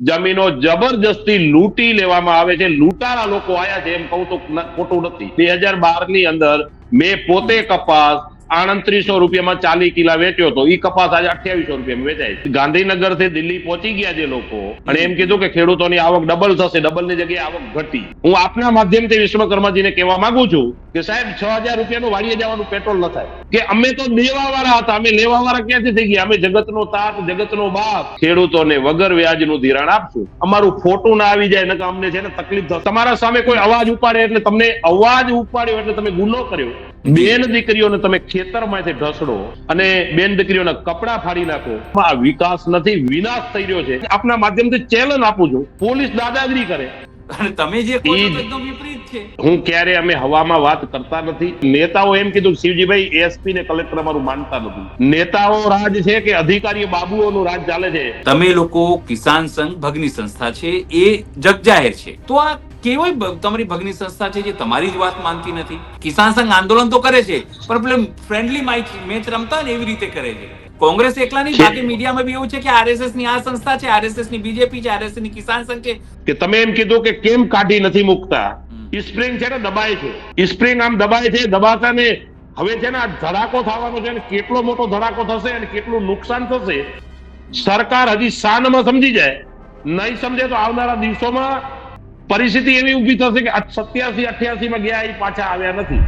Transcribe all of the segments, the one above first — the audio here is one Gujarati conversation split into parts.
જમીનો જબરજસ્તી લૂંટી લેવામાં આવે છે. લૂંટારા લોકો આયા છે એમ કહું તો ખોટું નથી. 2012 ની અંદર મેં પોતે કપાસ 3800 રૂપિયામાં 40 કિલા વેચ્યો હતો. ઈ કપાસ આજે 2800 રૂપિયામાં વેચાય છે. ગાંધીનગર થી દિલ્હી પહોંચી ગયા જે લોકો અને એમ કીધું કે ખેડૂતોની આવક ડબલ થશે, ડબલ ની જગ્યાએ આવક ઘટી. હું આપના માધ્યમથી વિશ્વકર્માજીને કહેવા માંગુ છું કે સાહેબ 6000 રૂપિયાનું વાડીએ જવાનું પેટ્રોલ ન થાય. કે અમે તો દેવા વાળા હતા, અમે લેવા વાળા ક્યાંથી થઈ ગયા? અમે જગતનો તાત, જગતનો બાપ, ખેડૂતોને વગર વ્યાજનું ધિરાણ આપશું. અમારું ખોટું ના આવી જાય, નકર અમને છે ને તકલીફ થશે. તમારા સામે કોઈ અવાજ ઉપાડે એટલે તમને અવાજ ઉપાડ્યો એટલે તમે ગુનો કર્યો. બેન દીકરીઓને તમે ખેતરમાંથી ઢસડો અને બેન દીકરીઓના કપડા ફાડી નાખો. આ વિકાસ નથી, વિનાશ થઈ રહ્યો છે. આપના માધ્યમથી ચેલેન્જ આપું છું, પોલીસ દાદાગીરી કરે. તમે જે કહો છો એકદમ વિપરીત છે. હું ક્યારે અમે હવામાં વાત કરતા નથી. નેતાઓ એમ કીધું શિવજીભાઈ એસપી ને કલેક્ટર અમારું માનતા નથી. નેતાઓ રાજ છે કે અધિકારીઓ બાબુઓનું રાજ ચાલે છે? તમે લોકો કિસાન સંઘ ભગની સંસ્થા છે એ જગજાહેર છે, તો આ કેવી તમારી ભગની સંસ્થા છે જે તમારી જ વાત માનતી નથી? કિસાન સંઘ આંદોલન તો કરે છે પણ પેલું ફ્રેન્ડલી મેચ રમતા ને એવી રીતે કરે છે. કોંગ્રેસ એકલા નહીં, બાકી મીડિયામાં બી એવું છે કે આરએસએસ ની આ સંસ્થા છે, આરએસએસ ની બીજેપી છે, આરએસએસ ની કિસાન સંઘ છે. કે તમે એમ કીધું કે કેમ કાઢી નથી મૂકતા? સ્પ્રિંગ છે ને દબાય છે, સ્પ્રિંગ આમ દબાય છે, દબાતા ને હવે છે ને આ ધડાકો થવાનો છે. કેટલો મોટો ધડાકો થશે અને કેટલું નુકસાન થશે સરકાર હજી શાનમાં સમજી જાય. નહીં સમજે તો આવનારા દિવસોમાં પરિસ્થિતિ એવી ઊભી થશે કે 87-88 માં ગયા એ પાછા આવ્યા નથી.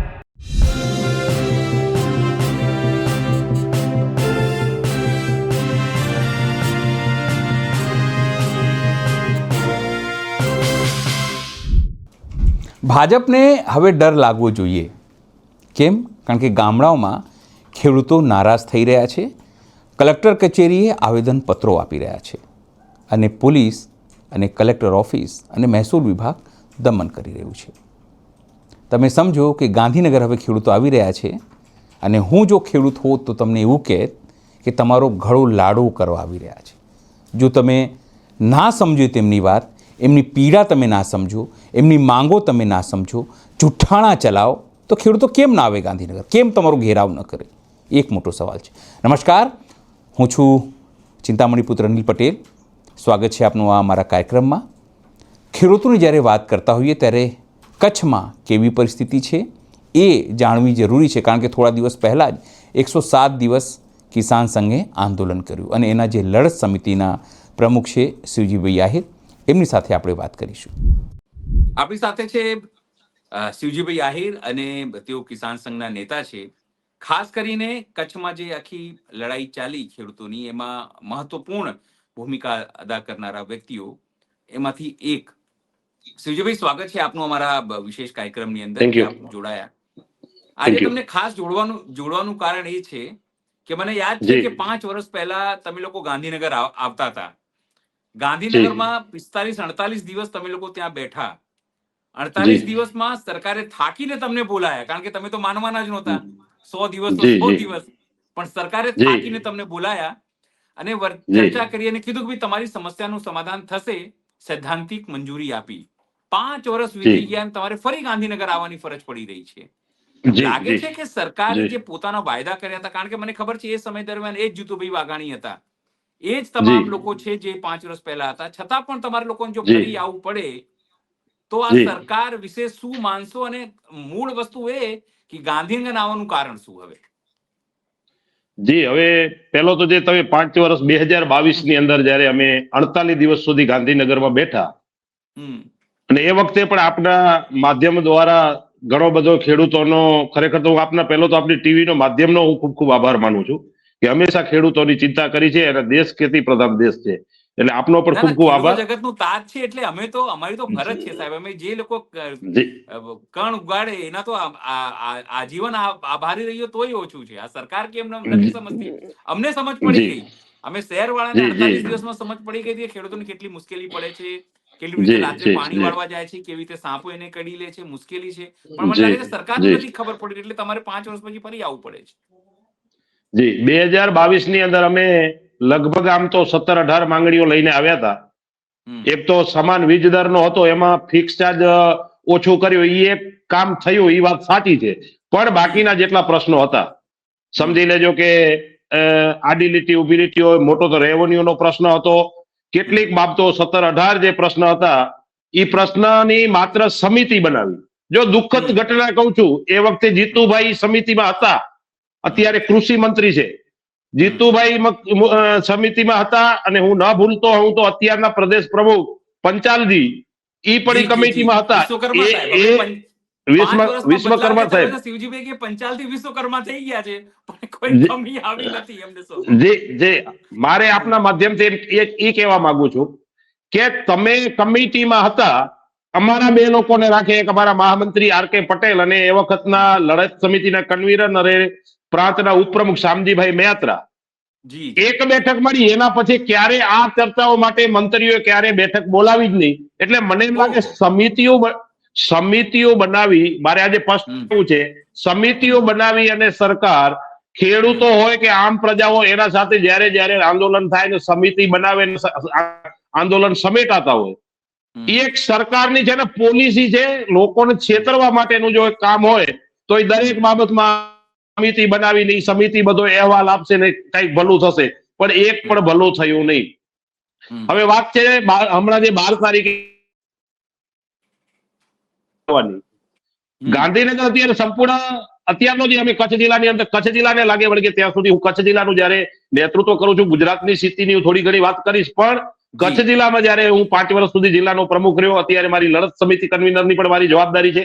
ભાજપને હવે ડર લાગવો જોઈએ. કેમ? કારણ કે ગામડાઓમાં ખેડૂતો નારાજ થઈ રહ્યા છે, કલેક્ટર કચેરીએ આવેદનપત્રો આપી રહ્યા છે અને પોલીસ અને કલેક્ટર ઓફિસ અને મહેસૂલ વિભાગ દમન કરી રહ્યું છે. તમે સમજો કે ગાંધીનગર હવે ખેડૂતો આવી રહ્યા છે અને હું જો ખેડૂત હોત તો તમને એવું કહેત કે તમારો ઘડો લાડો કરવા આવી રહ્યા છે. જો તમે ના સમજો તેમની વાત, એમની પીડા તમે ના સમજો, એમની માંગો તમે ના સમજો, જુઠ્ઠાણા ચલાવો, તો ખેડૂતો કેમ ના આવે ગાંધીનગર? કેમ તમારો ઘેરાવ ન કરે? એક મોટો સવાલ છે. નમસ્કાર, હું છું ચિંતામણી પુત્ર અનિલ પટેલ. સ્વાગત છે આપનું આ અમારા કાર્યક્રમમાં. ખેડૂતોની જ્યારે વાત કરતા હોઈએ ત્યારે કચ્છમાં કેવી પરિસ્થિતિ છે એ જાણવી જરૂરી છે, કારણ કે થોડા દિવસ પહેલાં જ 107 દિવસ કિસાન સંઘે આંદોલન કર્યું અને એના જે લડત સમિતિના પ્રમુખ છે શિવજીભાઈ આહિર, એમની સાથે આપણે વાત કરીશું. આપણી સાથે છે શિવજીભાઈ આહિર અને તેઓ કિસાન સંઘના નેતા છે. ખાસ કરીને કચ્છમાં જે આખી લડાઈ ચાલી ખેડૂતોની, એમાં મહત્વપૂર્ણ ભૂમિકા અદા કરનારા વ્યક્તિઓ એમાંથી એક શિવજીભાઈ, સ્વાગત છે આપનું અમારા વિશેષ કાર્યક્રમની અંદર. જોડાયા આજે તમને ખાસ જોડવાનું કારણ એ છે કે મને યાદ છે કે 5 વર્ષ પહેલા તમે લોકો ગાંધીનગર આવતા હતા. ગાંધીનગરમાં 45-48 દિવસ તમે લોકો ત્યાં બેઠા. 48 દિવસમાં સરકારે થાકીને તમને બોલાયા, કારણ કે તમે તો માનવાના જ નહોતા. 100 દિવસ તો 100 દિવસ, પણ સરકારે થાકીને તમને બોલાયા અને ચર્ચા કરી અને કીધું કે ભાઈ તમારી સમસ્યાનું સમાધાન થશે. સૈદ્ધાંતિક મંજૂરી આપી. 5 વર્ષ વીતી ગયા અને તમારે ફરી ગાંધીનગર આવવાની ફરજ પડી રહી છે. લાગે છે કે સરકારે જે પોતાના વાયદા કર્યા હતા, કારણ કે મને ખબર છે એ સમય દરમિયાન એ જ જીતુભાઈ વાઘાણી હતા, એ જ તમામ લોકો છે જે 5 વર્ષ પહેલા હતા, છતાં પણ તમારે લોકોને જો ફરી આવવું પડે તો આ સરકાર વિશે શું માનશો? અને મૂળ વસ્તુ એ કે ગાંધીનગર આવવાનું કારણ શું? હવે જી, હવે પેલો તો જે તમે 5 વર્ષ 2022 ની અંદર જયારે અમે 48 દિવસ સુધી ગાંધીનગરમાં બેઠા અને એ વખતે પણ આપના માધ્યમ દ્વારા ઘણો બધો ખેડૂતોનો, ખરેખર તો આપના પહેલો તો આપણી ટીવીનો માધ્યમનો હું ખૂબ ખૂબ આભાર માનું છું કે હંમેશા ખેડૂતોની ચિંતા કરી છે અને દેશ ખેતી પ્રધાન દેશ છે, એટલે આપનો પણ ખૂબ ખૂબ આભાર. જગતનું તાજ છે એટલે અમારી તો ફરજ છે સાહેબ. અમે જે લોકો કણ ઉગાડે એના તો આજીવન આભારી રહીએ તોય ઓછું છે. આ સરકાર કેમ નથી સમજતી? અમને સમજ પડી ગઈ. અમે શહેર વાળાને 48 દિવસમાં સમજ પડી ગઈ કે ખેડૂતોને કેટલી મુશ્કેલી પડે છે, કેવી રીતે રાત્રે પાણી વાળવા જાય છે, કેવી રીતે સાપો એને કડી લે છે, મુશ્કેલી છે. પણ મને લાગે છે સરકારને નથી ખબર પડી, એટલે તમારે 5 વર્ષ પછી ફરી આવવું પડે છે. જી, 2022 ની અંદર અમે લગભગ આમ તો 17-18 માંગણીઓ લઈને આવ્યા હતા. એક તો સમાન વીજ દરનો હતો, એમાં ફિક્સ ચાર્જ ઓછું કર્યું, એ એક કામ થયું, એ વાત સાચી છે. પણ બાકીના જેટલા પ્રશ્નો હતા, સમજી લેજો કે આડી લીટી, ઉભી લીટી હોય, મોટો તો રેવન્યુનો પ્રશ્ન હતો, કેટલીક બાબતો 17-18 જે પ્રશ્ન હતા એ પ્રશ્નની માત્ર સમિતિ બનાવી. જો દુઃખદ ઘટના કહું છું, એ વખતે જીતુભાઈ સમિતિમાં હતા, અત્યારે કૃષિ મંત્રી છે. જીતુભાઈ સમિતિમાં હતા અને હું ન ભૂલતો હું તો અત્યારના પ્રદેશ પ્રમુખ પંચાલજી ઈ પણ ઈ કમિટીમાં હતા. વિશ્વકર્મા સાહેબ શિવજીભાઈ કે પંચાલથી વિશ્વકર્મા થઈ ગયા છે, પણ કોઈ કમી આવી નથી એમને. જે મારે આપના માધ્યમથી એ કહેવા માંગુ છું કે તમે કમિટીમાં હતા, અમારા બે લોકોને રાખે, એક અમારા મહામંત્રી આર.કે. પટેલ અને એ વખતના લડત સમિતિના કન્વીનર અને પ્રાંતના ઉપપ્રમુખ શામજીભાઈ મેત્રા. એક બેઠક મળી, એના પછી ક્યારે આ ચર્ચાઓ માટે મંત્રીઓએ ક્યારે બેઠક બોલાવી જ નહીં. એટલે મને એમ લાગે સમિતિઓ બનાવી, મારે આજે સ્પષ્ટ છે, સમિતિઓ બનાવી અને સરકાર ખેડૂતો હોય કે આમ પ્રજા હોય એના સાથે જયારે આંદોલન થાય ને સમિતિ બનાવે આંદોલન સમેટાતા હોય, એ એક સરકારની છે ને પોલિસી છે. લોકોને છેતરવા માટેનું જો એક કામ હોય તો એ દરેક બાબતમાં સમિતિ બનાવીને સમિતિ બધો અહેવાલ આપશે ને કઈક ભલું થશે, પણ એક પણ ભલું થયું નહીં. હવે વાત છે હમણાં જે 12 તારીખે ગાંધીનગર અત્યારે સંપૂર્ણ અત્યારનો જે અમે કચ્છ જિલ્લાની અંદર કચ્છ જિલ્લાને લાગે વળગે ત્યાં સુધી હું કચ્છ જિલ્લાનું જયારે નેતૃત્વ કરું છું, ગુજરાતની સ્થિતિની થોડી ઘણી વાત કરીશ, પણ કચ્છ જિલ્લામાં જયારે હું 5 વર્ષ સુધી જિલ્લાનો પ્રમુખ રહ્યો, અત્યારે મારી લડત સમિતિ કન્વીનરની પણ મારી જવાબદારી છે.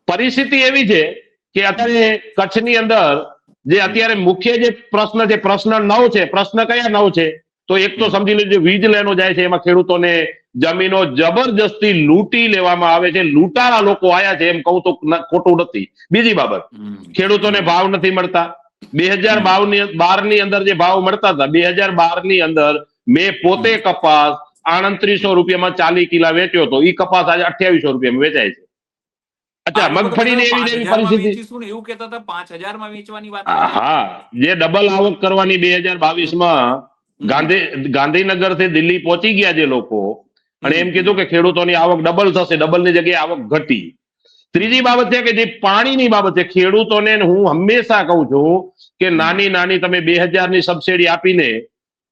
પરિસ્થિતિ એવી છે કે અત્યારે કચ્છની અંદર જે અત્યારે મુખ્ય જે પ્રશ્ન છે, પ્રશ્ન 9 છે. પ્રશ્ન કયા 9 છે? તો એક તો સમજી લેજો, વીજ લેનો જાય છે, એમાં ખેડૂતોને જમીનો જબરજસ્તી લૂંટી લેવામાં આવે છે. લૂંટારા લોકો આયા છે, એમ કહું તો ખોટું નથી. બીજી બાબત, ખેડૂતોને ભાવ નથી મળતા. 2012 ની અંદર જે ભાવ મળતા હતા, 2012 ની અંદર મેં પોતે કપાસ 3800 રૂપિયામાં 40 કિલા વેચ્યો હતો. એ કપાસ આજે 2800 રૂપિયામાં વેચાય છે. અચ્છા, મગફળીની એવી પરિસ્થિતિ, એવું કહેતા હતા 5000 માં વેચવાની વાત. હા, જે ડબલ આવક કરવાની 2022 માં ગાંધીનગર થી દિલ્હી પહોંચી ગયા જે લોકો, અને એમ કીધું કે ખેડૂતોની આવક ડબલ થશે, ડબલની જગ્યાએ આવક ઘટી. ત્રીજી બાબત છે કે જે પાણીની બાબત છે, ખેડૂતોને હું હંમેશા કહું છું કે નાની તમે 2000 ની સબસિડી આપીને,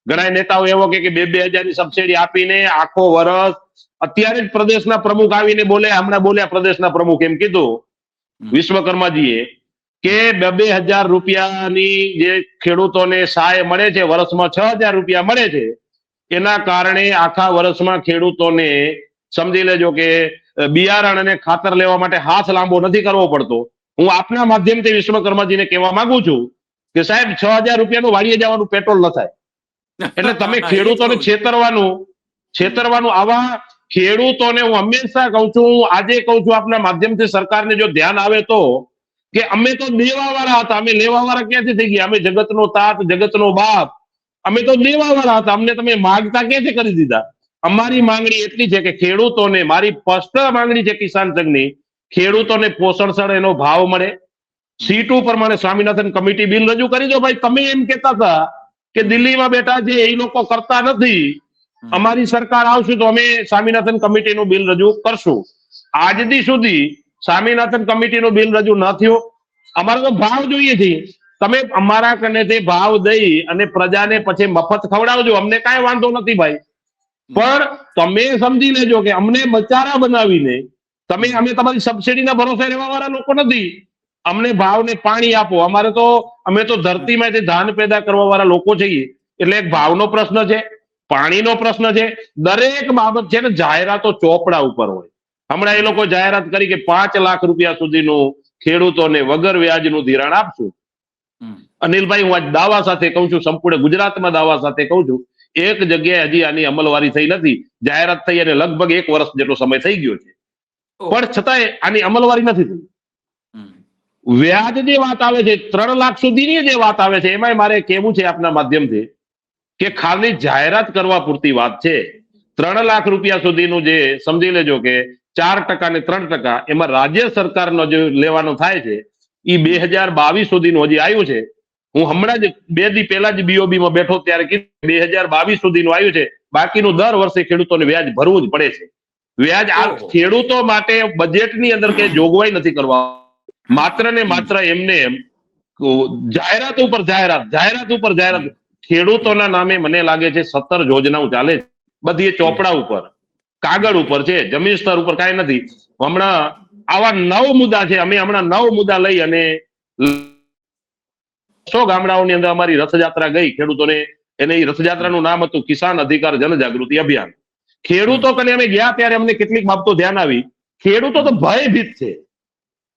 ઘણા નેતાઓ એવો કે 2000 ની સબસિડી આપીને આખો વર્ષ, અત્યારે જ પ્રદેશના પ્રમુખ આવીને બોલે, હમણાં બોલ્યા પ્રદેશના પ્રમુખ, એમ કીધું વિશ્વકર્માજીએ કે 2000 રૂપિયાની જે ખેડૂતોને સહાય મળે છે, વર્ષમાં 6000 રૂપિયા મળે છે. એના કારણે આખા વર્ષમાં ખેડૂતોને સમજી લેજો કે બિયારણ અને ખાતર લેવા માટે હાથ લાંબો નથી કરવો પડતો. હું આપના માધ્યમથી વિશ્વકર્માજીને કહેવા માંગુ છું કે સાહેબ 6000 રૂપિયાનું વાડીએ જવાનું પેટ્રોલ ન થાય. એટલે તમે ખેડૂતોને છેતરવાનું આવા ખેડૂતોને હું હંમેશા કહું છું, આજે કહું છું આપના માધ્યમથી સરકારને જો ધ્યાન આવે તો, કે અમે તો દેવા વાળા હતા, અમે લેવા વાળા ક્યાંથી થઈ ગયા? અમે જગતનો તાત, જગતનો બાપ, અમે તો દેવા વાળા હતા. અમને તમે માગતા ક્યાંથી કરી દીધા? અમારી માંગણી એટલી છે કે ખેડૂતોને, મારી સ્પષ્ટ માંગણી છે કિસાન સંઘની, ખેડૂતોને પોષણસર એનો ભાવ મળે. C2 પ્રમાણે સ્વામિનાથન કમિટી બિલ રજૂ કરી દો. ભાઈ, તમે એમ કહેતા હતા કે દિલ્હીમાં બેઠા છે એ લોકો કરતા નથી, અમારી સરકાર આવશે તો અમે સ્વામિનાથન કમિટીનું બિલ રજૂ કરશું. આજથી સુધી સ્વામિનાથન કમિટીનું બિલ રજૂ ન થયું. અમારે તો ભાવ જોઈએ છે. તમે અમારા કને તે ભાવ દઈ અને પ્રજાને પછી મફત ખવડાવજો, અમને કાંઈ વાંધો નથી ભાઈ, પણ તમે સમજી લેજો કે અમને બચારા બનાવીને અમે તમારી સબસિડીના ભરોસે રહેવા વાળા લોકો નથી. અમને ભાવને પાણી આપો. અમે તો ધરતીમાંથી ધાન પેદા કરવા વાળા લોકો છીએ. એટલે એક ભાવનો પ્રશ્ન છે, પાણીનો પ્રશ્ન છે. દરેક બાબત છે ને જાહેરાતો ચોપડા ઉપર હોય. હમણાં એ લોકો જાહેરાત કરી કે 5 લાખ રૂપિયા સુધીનું ખેડૂતોને વગર વ્યાજનું ધિરાણ આપશું. અનિલભાઈ, હું આજ દાવા સાથે કહું છું, સંપૂર્ણ ગુજરાતમાં દાવા સાથે કહું છું, એક જગ્યાએ હજી આની અમલવારી થઈ નથી. જાહેરાત થઈ અને લગભગ 1 વર્ષ જેટલો સમય થઈ ગયો છે, પણ છતાંય આની અમલવારી નથી થઈ. વ્યાજ જે વાત આવે છે, 3 લાખ સુધીની જે વાત આવે છે, એમાં મારે કહેવું છે આપના માધ્યમથી કે ખાલી જાહેરાત કરવા પૂરતી વાત છે. 3 લાખ રૂપિયા સુધીનું જે સમજી લેજો કે 4% ને 3%, એમાં રાજ્ય સરકારનો જે લેવાનો થાય છે એ 2022 સુધીનું હજી આવ્યું છે. હું હમણાં જ 2 દી પહેલા જ BOB માં બેઠો ત્યારે કીધું 2022 સુધીનું આવ્યું છે. બાકીનું દર વર્ષે ખેડૂતોને વ્યાજ ભરવું જ પડે છે. વ્યાજ આ ખેડૂતો માટે બજેટની અંદર કે જોગવાઈ નથી કરવા, માત્ર ને માત્ર એમને એમ જાહેરાત ઉપર જાહેરાત. ખેડૂતોના નામે મને લાગે છે 17 યોજનાઓ ચાલે છે. બધી એ ચોપડા ઉપર, કાગળ ઉપર છે, જમીન સ્તર ઉપર કાંઈ નથી. હમણાં આવા 9 મુદ્દા છે. અમે હમણાં 9 મુદ્દા લઈ અને 100 ગામડાઓની અંદર અમારી રથયાત્રા ગઈ. ખેડૂતોને એને એ રથયાત્રાનું નામ હતું કિસાન અધિકાર જનજાગૃતિ અભિયાન. ખેડૂતો કને અમે ગયા ત્યારે અમને કેટલીક બાબતો ધ્યાન આવી. ખેડૂતો તો ભયભીત છે.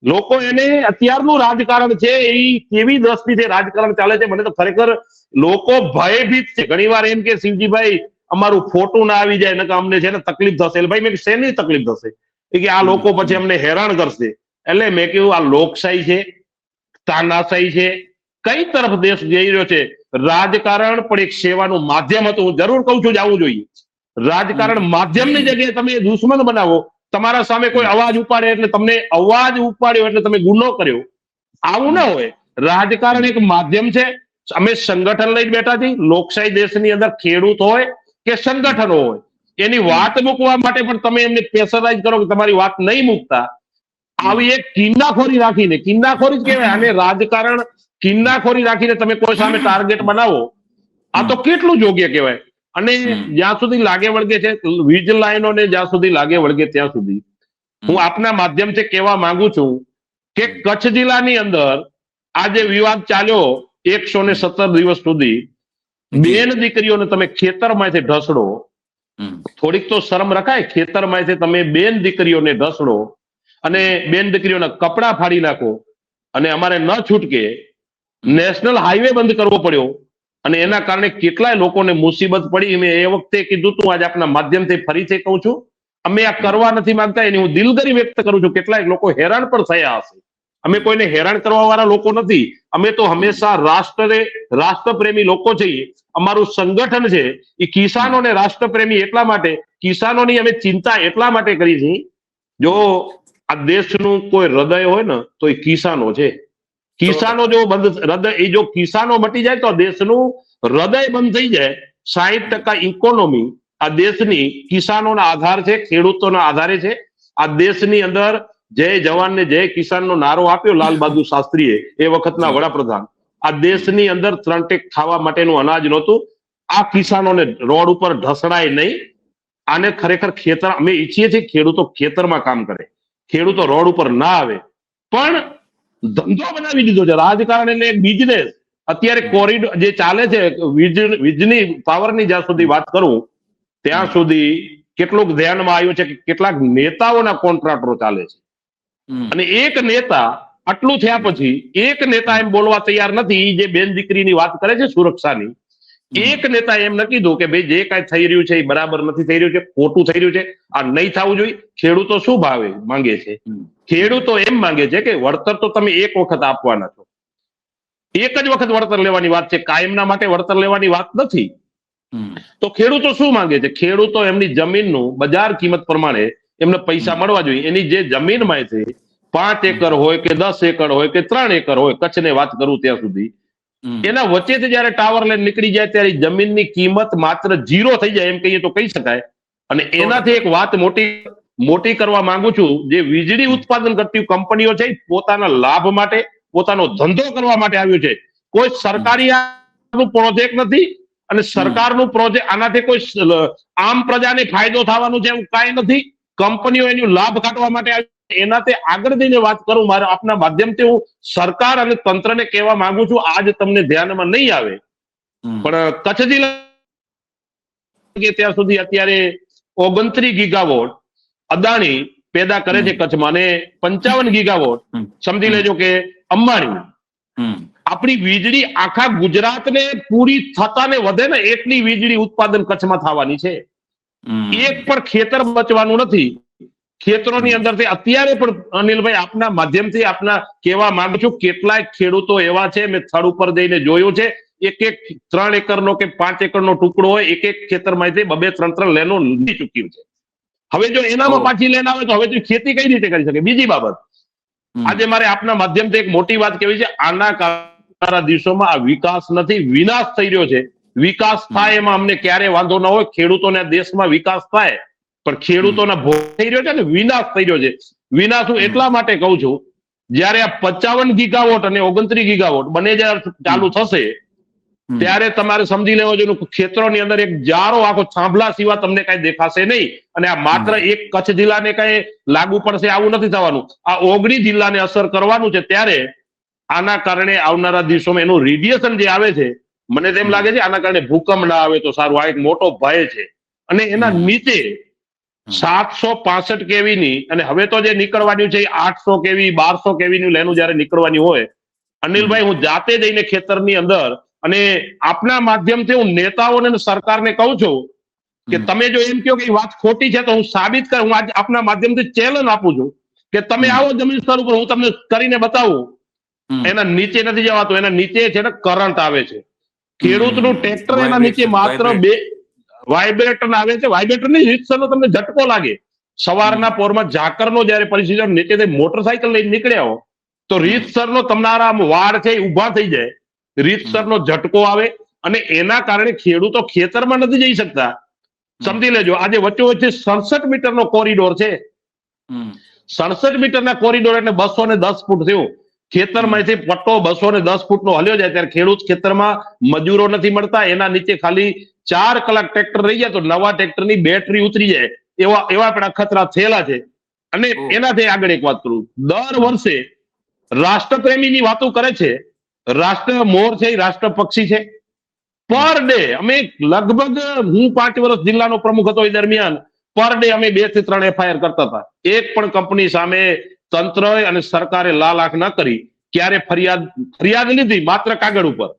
લોકો એને અત્યારનું રાજકારણ છે એ કેવી દ્રષ્ટિથી રાજકારણ ચાલે છે મને તો ખરેખર લોકો ભયભીત છે. ઘણીવાર એમ કે શિવજીભાઈ અમારું ખોટું ના આવી જાય નકર અમને છે ને તકલીફ થશે. એટલે ભાઈ મેં કીધું, શેની તકલીફ થશે? કે આ લોકો પછી અમને હેરાન કરશે. એટલે મેં કીધું આ લોકશાહી છે, તાનાશાહી છે, કઈ તરફ દેશ જઈ રહ્યો છે? રાજકારણ પણ એક સેવાનું માધ્યમ હતું. હું જરૂર કહું છું જવું જોઈએ. રાજકારણ માધ્યમની જગ્યાએ તમે દુશ્મન બનાવો. તમારા સામે કોઈ અવાજ ઉપાડે એટલે તમને અવાજ ઉપાડ્યો એટલે તમે ગુનો કર્યો, આવું ના હોય. રાજકારણ એક માધ્યમ છે. અમે સંગઠન લઈને બેઠા છીએ. લોકશાહી દેશની અંદર ખેડૂત હોય કે સંગઠનો હોય, એની વાત મૂકવા માટે પણ તમે એમને પ્રેશરાઇઝ કરો કે તમારી વાત નહીં મૂકતા. આવી એક કિન્નાખોરી રાખીને, કિન્નાખોરી જ કહેવાય આને, રાજકારણ કિન્નાખોરી રાખીને તમે કોઈ સામે ટાર્ગેટ બનાવો, આ તો કેટલું યોગ્ય કહેવાય? અને જ્યાં સુધી લાગે વળગે છે, વીજ લાઈનોને જ્યાં સુધી લાગે વળગે ત્યાં સુધી હું આપના માધ્યમથી કહેવા માંગુ છું કે કચ્છ જિલ્લાની અંદર આ જે વિવાદ ચાલ્યો 117 દિવસ સુધી, બેન દીકરીઓને તમે ખેતરમાંથી ઢસડો, થોડીક તો શરમ રખાય. ખેતરમાંથી તમે બેન દીકરીઓને ઢસડો અને બેન દીકરીઓના કપડા ફાડી નાખો, અને અમારે ન છૂટકે નેશનલ હાઈવે બંધ કરવો પડ્યો, અને એના કારણે કેટલાય લોકોને મુસીબત પડી. મેં એ વખતે કીધું તું, આજે આપના માધ્યમથી ફરીથી કહું છું, અમે આ કરવા નથી માંગતા એની હું દિલગીરી વ્યક્ત કરું છું. કેટલાય લોકો હેરાન પણ થયા હશે. અમે કોઈને હેરાન કરવા વાળા લોકો નથી. અમે તો હંમેશા રાષ્ટ્રપ્રેમી લોકો છીએ. અમારું સંગઠન છે એ કિસાનોને રાષ્ટ્રપ્રેમી એટલા માટે, કિસાનોની અમે ચિંતા એટલા માટે કરી છે. જો આ દેશનું કોઈ હૃદય હોય ને તો એ કિસાનો છે. કિસાનો જો હૃદય, એ જો કિસાનો મટી જાય તો દેશનું હૃદય બંધ થઈ જાય. 60% ઇકોનોમી આ દેશની કિસાનોના આધાર છે, ખેડૂતોના આધારે છે. આ દેશની અંદર જય જવાન ને જય કિસાન નો નારો આપ્યો લાલ બહાદુર શાસ્ત્રીએ, એ વખતના વડાપ્રધાન. આ દેશની અંદર 3 ટેક ખાવા માટેનું અનાજ નહોતું. આ કિસાનોને રોડ ઉપર ઢસડાય નહીં. આને ખરેખર ખેતર, અમે ઈચ્છીએ છીએ ખેડૂતો ખેતરમાં કામ કરે, ખેડૂતો રોડ ઉપર ના આવે. પણ ધંધો બનાવી દીધો છે રાજકારણ, એટલે એક બિઝનેસ. અત્યારે કોરિડોર જે ચાલે છે, વીજની પાવરની જ્યાં સુધી વાત કરું ત્યાં સુધી કેટલુંક ધ્યાનમાં આવ્યું છે કે કેટલાક નેતાઓના કોન્ટ્રાક્ટરો ચાલે છે. અને એક નેતા, આટલું થયા પછી એક નેતા એમ બોલવા તૈયાર નથી. જે બેન દીકરીની વાત કરે છે સુરક્ષાની, એક નેતા એમ ન કીધું કે ભાઈ જે કાંઈ થઈ રહ્યું છે એ બરાબર નથી થઈ રહ્યું છે, ખોટું થઈ રહ્યું છે, આ નહીં થવું જોઈએ. ખેડૂતો શું ભાવે માંગે છે? ખેડૂતો એમ માંગે છે કે વળતર તો તમે એક વખત આપવાના છો, એક જ વખત વળતર લેવાની વાત છે, કાયમના માટે વળતર લેવાની વાત નથી. તો ખેડૂતો શું માંગે છે? ખેડૂતો એમની જમીનનું બજાર કિંમત પ્રમાણે એમને પૈસા મળવા જોઈએ. એની જે જમીનમાં છે, 5 એકર હોય કે 10 એકર હોય કે 3 એકર હોય, કચ્છને વાત કરું ત્યાં સુધી, એના વચ્ચેથી જયારે ટાવર લાઈન નીકળી જાય ત્યારે જમીનની કિંમત માત્ર 0 થઈ જાય, એમ કહીએ તો કહી શકાય. અને એનાથી એક વાત મોટી કરવા માંગુ છું, જે વીજળી ઉત્પાદન કરતી કંપનીઓ છે, પોતાના લાભ માટે, પોતાનો ધંધો કરવા માટે આવ્યું છે. કોઈ સરકારી પ્રોજેક્ટ નથી, અને સરકારનું પ્રોજેક્ટ આનાથી કોઈ આમ પ્રજાને ફાયદો થવાનું છે એવું કાંઈ નથી. કંપનીઓ એનું લાભ કાઢવા માટે આવી. એનાથી આગળ જઈને વાત કરું, મારે આપના માધ્યમથી હું સરકાર અને તંત્રને કહેવા માંગુ છું, આજ તમને ધ્યાનમાં નહીં આવે પણ કચ્છ જિલ્લા ત્યાં સુધી અત્યારે 29 ગીગાવોટ અદાણી પેદા કરે છે કચ્છમાં, અને 55 ગીગાવોટ સમજી લેજો કે અંબાણી. આપણી વીજળી આખા ગુજરાતને પૂરી થતા ને વધે ને એટલી વીજળી ઉત્પાદન કચ્છમાં થવાની છે. એક પણ ખેતર બચવાનું નથી. ખેતરોની અંદરથી અત્યારે પણ અનિલભાઈ આપના માધ્યમથી આપના કહેવા માંગુ છું, કેટલાય ખેડૂતો એવા છે, મેં સ્થળ ઉપર જઈને જોયું છે, એક 3 એકરનો કે 5 એકરનો ટુકડો હોય, એક ખેતરમાંથી 2-3 લેનો લીધી ચૂક્યું છે. હવે જો એનામાં પાછી લેન આવે તો હવે ખેતી કઈ રીતે કરી શકે? બીજી બાબત, આજે મારે આપના માધ્યમથી એક મોટી વાત કહેવી છે. આના દિવસોમાં આ વિકાસ નથી, વિનાશ થઈ રહ્યો છે. વિકાસ થાય એમાં અમને ક્યારે વાંધો ન હોય. ખેડૂતોને દેશમાં વિકાસ થાય, પણ ખેડૂતોના ભોગ થઈ રહ્યો છે ને વિનાશ થઈ રહ્યો છે. વિનાશ હું એટલા માટે કહું છું, જયારે આ 55 ગીગાવોટ અને 29 ગીગાવોટ બંને જયારે ચાલુ થશે ત્યારે તમારે સમજી લેવો જોઈએ ખેતરોની અંદર એક જારો આખો થાંભલા સિવાય તમને કઈ દેખાશે નહીં. અને આ માત્ર એક કચ્છ જિલ્લાને કઈ લાગુ પડશે આવું નથી થવાનું. આ 19 જિલ્લાને અસર કરવાનું છે. ત્યારે આના કારણે આવનારા દિવસોમાં એનું રેડિયેશન જે આવે છે, મને તેમ લાગે છે આના કારણે ભૂકંપ ના આવે તો સારું. આ એક મોટો ભય છે. અને એના નીચે 765 કેવી ની, અને હવે તો જે નીકળવાની છે 800 કેવી 1200 કેવી ની લેનું જયારે નીકળવાની હોય, અનિલભાઈ હું જાતે જઈને ખેતરની અંદર, અને આપના માધ્યમથી હું નેતાઓને અને સરકારને કહું છું કે તમે જો એમ કહો કે એ વાત ખોટી છે તો હું સાબિત કરું. હું આજ આપના માધ્યમથી ચેલેન્જ આપું છું કે તમે આવો જમીન સ્તર ઉપર, હું તમને કરીને બતાવું. એના નીચે નથી જવાતું, એના નીચે છે ને કરંટ આવે છે. ખેડૂતનું ટ્રેક્ટર એના નીચે માત્ર 2 વાઇબ્રેટર આવે છે. વાઇબ્રેટર ની રીતસરનો તમને ઝટકો લાગે. સવારના પોરમાં ઝાકરનો જયારે પરિસ્થિતિ નીચે મોટરસાયકલ લઈને નીકળ્યા હો તો રીતસરનો તમારા વાળ છે એ ઉભા થઈ જાય, રીતસરનો ઝટકો આવે. અને એના કારણે ખેડૂતો ખેતરમાં નથી જઈ શકતા. સમજી લેજો, આજે વચ્ચે 67 મીટરનો કોરિડોર છે. 67 મીટરના કોરિડોર એટલે 210 ફૂટ થયું. ખેતરમાંથી પટ્ટો 210 ફૂટનો હલ્યો જાય ત્યારે ખેડૂત ખેતરમાં મજૂરો નથી મળતા. એના નીચે ખાલી 4 કલાક ટ્રેક્ટર રહી જાય તો નવા ટ્રેક્ટરની બેટરી ઉતરી જાય. એવા પણ અખતરા થયેલા છે. અને એનાથી આગળ એક વાત કરું, દર વર્ષે રાષ્ટ્રપ્રેમીની વાતો કરે છે. રાષ્ટ્ર મોર છે, રાષ્ટ્ર પક્ષી છે. પર ડે અમે લગભગ, હું 5 વર્ષ જિલ્લાનો પ્રમુખ હતો એ દરમિયાન પર ડે અમે 2 થી 3 FIR કરતા હતા. એક પણ કંપની સામે તંત્ર અને સરકારે લાલ આંખ ન કરી. ક્યારે ફરિયાદ લીધી માત્ર કાગળ ઉપર.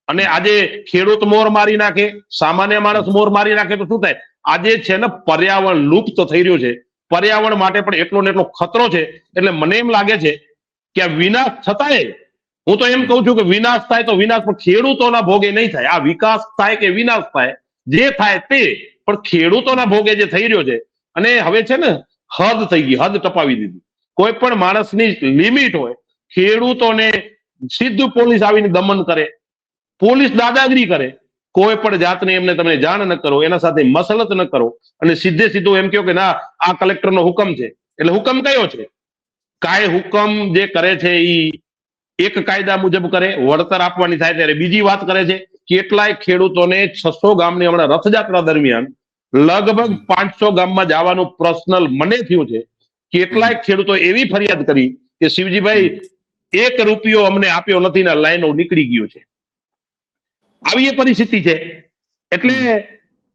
અને આજે ખેડૂત મોર મારી નાખે, સામાન્ય માણસ મોર મારી નાખે તો શું થાય? આજે છે ને પર્યાવરણ લુપ્ત થઈ રહ્યું છે. પર્યાવરણ માટે પણ એટલો ને એટલો ખતરો છે. એટલે મને એમ લાગે છે કે આ વિનાશ છતાંય, હું તો એમ કહું છું કે વિનાશ થાય તો વિનાશ પણ ખેડૂતોના ભોગે નહીં થાય. આ વિકાસ થાય કે વિનાશ થાય, જે થાય તે પણ ખેડૂતોના ભોગે જે થઈ રહ્યો છે. અને હવે છે ને હદ થઈ ગઈ, હદ ટપાવી દીધી. કોઈ પણ માણસની લિમિટ હોય. ખેડૂતોને સીધું પોલીસ આવીને દમન કરે, પોલીસ દાદાગીરી કરે. કોઈ પણ જાતની એમને તમે જાણ ન કરો, એના સાથે મસલત ન કરો, અને સીધું એમ કહો કે ના આ કલેક્ટરનો હુકમ છે. એટલે હુકમ કયો છે? કાય હુકમ જે કરે છે એ એક કાયદા મુજબ કરે, વળતર આપવાની થાય ત્યારે બીજી વાત કરે છે. કેટલાય ખેડૂતોને 600 ગામની હમણાં રથયાત્રા દરમિયાન લગભગ 500 ગામમાં જવાનું પર્સનલ મને થયું છે. કેટલાય ખેડૂતો એવી ફરિયાદ કરી કે શિવજીભાઈ 1 રૂપિયો અમને આપ્યો નથી ને લાઈનો નીકળી ગયો છે. આવી એ પરિસ્થિતિ છે. એટલે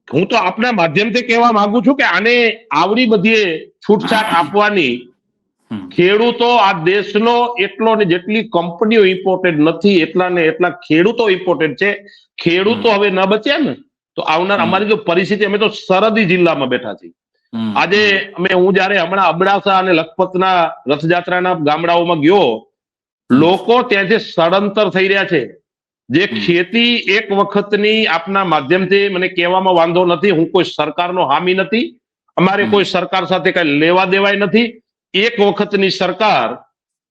હું તો આપના માધ્યમથી કહેવા માંગુ છું કે આને આવડી બધી છૂટછાટ આપવાની, ખેડૂતો આ દેશનો એટલો ને જેટલી કંપનીઓ ઇમ્પોર્ટેન્ટ નથી એટલા ને એટલા ખેડૂતો ઇમ્પોર્ટેન્ટ છે. ખેડૂતો હવે ન બચ્યા ને તો આવનાર અમારી જો પરિસ્થિતિ, અમે તો સરહદી જિલ્લામાં બેઠા છીએ. આજે હું જયારે હમણાં અબડાસા અને લખપતના રથયાત્રાના ગામડાઓમાં ગયો, લોકો ત્યાંથી સ્થળાંતર થઈ રહ્યા છે. જે ખેતી એક વખતની, આપના માધ્યમથી મને કહેવામાં વાંધો નથી, હું કોઈ સરકારનો હામી નથી, અમારે કોઈ સરકાર સાથે કઈ લેવા દેવાય નથી. એક વખતની સરકાર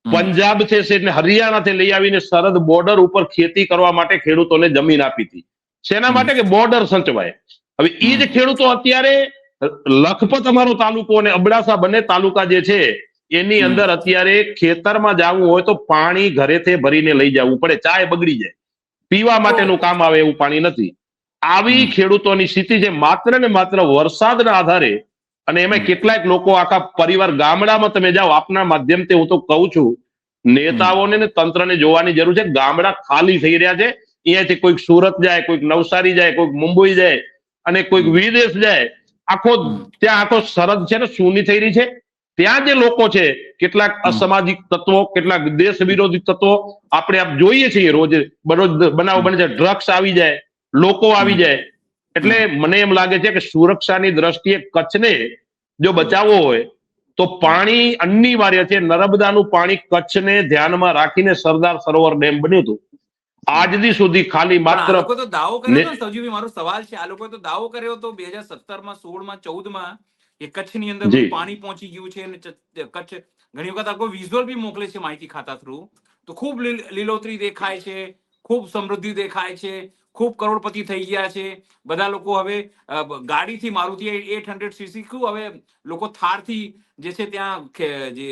પંજાબ છે એટલે હરિયાણાથી લઈ આવીને સરહદ બોર્ડર ઉપર ખેતી કરવા માટે ખેડૂતોને જમીન આપી હતી. શેના માટે? કે બોર્ડર સંચવાય. હવે એ જ ખેડૂતો અત્યારે લખપત અમારો તાલુકો અને અબડાસા બંને તાલુકા જે છે એની અંદર અત્યારે ખેતરમાં જવું હોય તો પાણી ઘરેથી ભરીને લઈ જવું પડે. ચાય બગડી જાય, પીવા માટેનું કામ આવે એવું પાણી નથી. આવી ખેડૂતોની સ્થિતિ છે. માત્ર ને માત્ર વરસાદના આધારે, અને એમાં કેટલાક લોકો આખા પરિવાર, ગામડામાં તમે જાઓ, આપના માધ્યમથી હું તો કહું છું નેતાઓને ને તંત્રને જોવાની જરૂર છે. ગામડા ખાલી થઈ રહ્યા છે. અહીંયાથી કોઈક સુરત જાય, કોઈક નવસારી જાય, કોઈક મુંબઈ જાય, અને કોઈક વિદેશ જાય. ત્યાં આખો સરહદ છે ને સૂની થઈ રહી છે. ત્યાં જે લોકો છે, કેટલાક અસામાજિક તત્વો, કેટલાક દેશ વિરોધી તત્વો, આપણે આપ જોઈએ છીએ રોજ બનાવ બને છે. ડ્રગ્સ આવી જાય, લોકો આવી જાય. એટલે મને એમ લાગે છે કે સુરક્ષાની દ્રષ્ટિએ કચ્છને જો બચાવવો હોય તો પાણી અનિવાર્ય છે. નર્મદાનું પાણી કચ્છને ધ્યાનમાં રાખીને સરદાર સરોવર ડેમ બન્યું હતું. આજથી સુધી ખાલી માત્ર લોકો તો દાવો કર્યો હતો. સૌજીભાઈ, મારો સવાલ છે, આ લોકોએ તો દાવો કર્યો હતો 2017માં, 16માં, 14માં કે કચ્છની અંદર પાણી પહોંચી ગયું છે. અને કચ્છ ઘણી વખત આખો વિઝ્યુઅલ બી મોકલે છે માહિતી ખાતા થ્રુ, તો ખૂબ લીલોતરી દેખાય છે, ખૂબ સમૃદ્ધિ દેખાય છે, ખૂબ કરોડપતિ થઈ ગયા છે બધા લોકો. હવે ગાડીથી મારુતિ 800cc, હવે લોકો થારથી જે છે ત્યાં જે